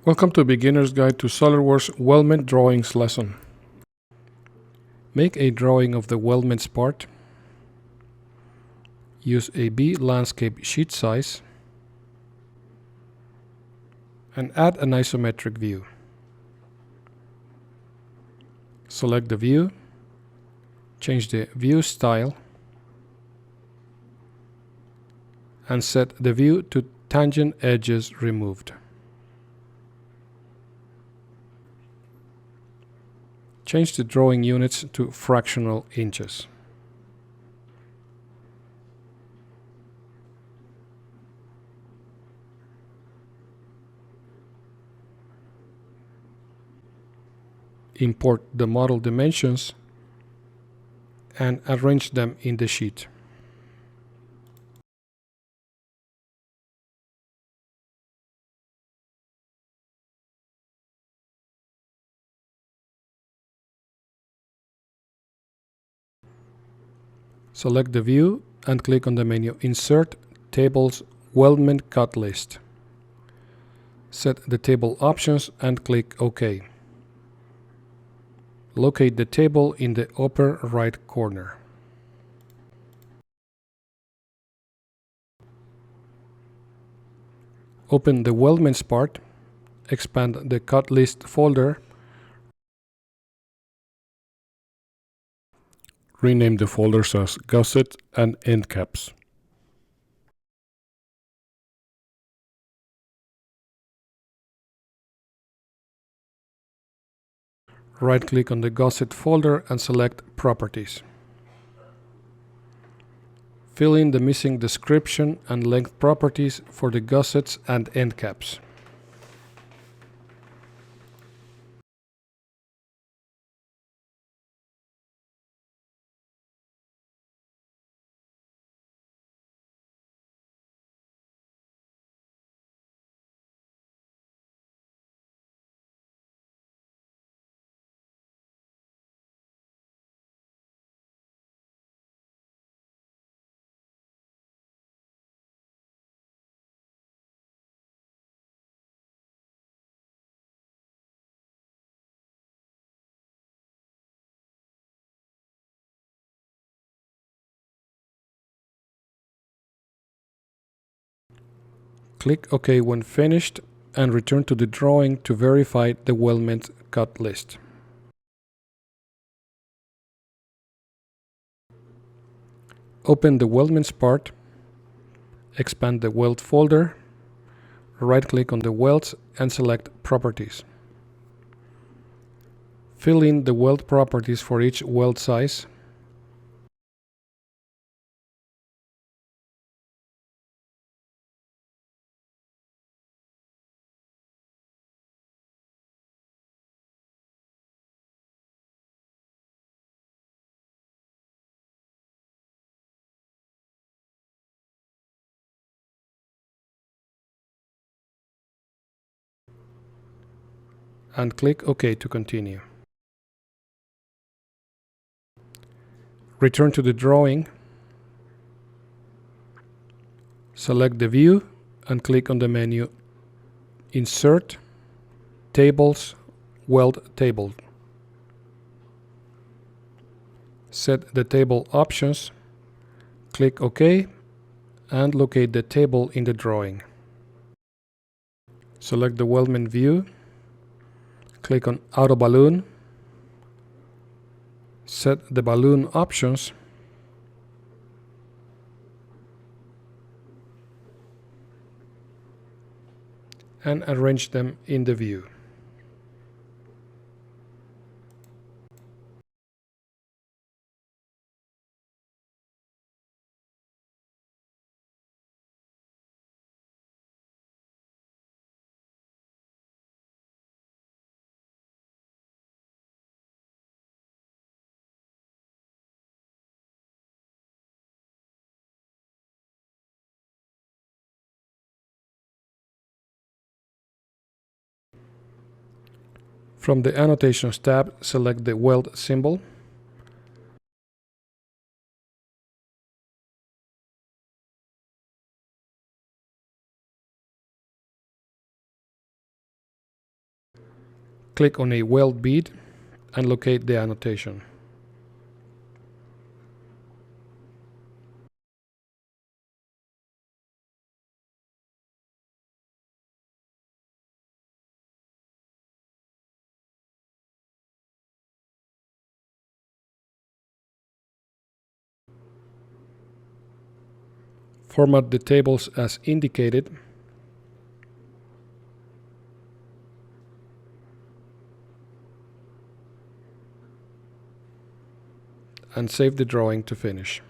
Welcome to Beginner's Guide to SolidWorks Weldment Drawings lesson. Make a drawing of the weldments part. Use a B landscape sheet size and add an isometric view. Select the view, change the view style, and set the view to tangent edges removed. Change the drawing units to fractional inches. Import the model dimensions and arrange them in the sheet. Select the view and click on the menu Insert Tables Weldment Cut List. Set the table options and click OK. Locate the table in the upper right corner. Open the weldments part, expand the cut list folder, rename the folders as gusset and end caps. Right-click on the gusset folder and select Properties. Fill in the missing description and length properties for the gussets and end caps. Click OK when finished and return to the drawing to verify the weldment cut list. Open the weldments part, expand the weld folder, right-click on the welds and select Properties. Fill in the weld properties for each weld size. And click OK to continue. Return to the drawing, select the view and click on the menu Insert Tables Weld Table. Set the table options, click OK and locate the table in the drawing. Select the weldment view, click on Auto Balloon, set the balloon options, and arrange them in the view. From the Annotations tab, select the weld symbol. click on a weld bead and locate the annotation. Format the tables as indicated. And save the drawing to finish.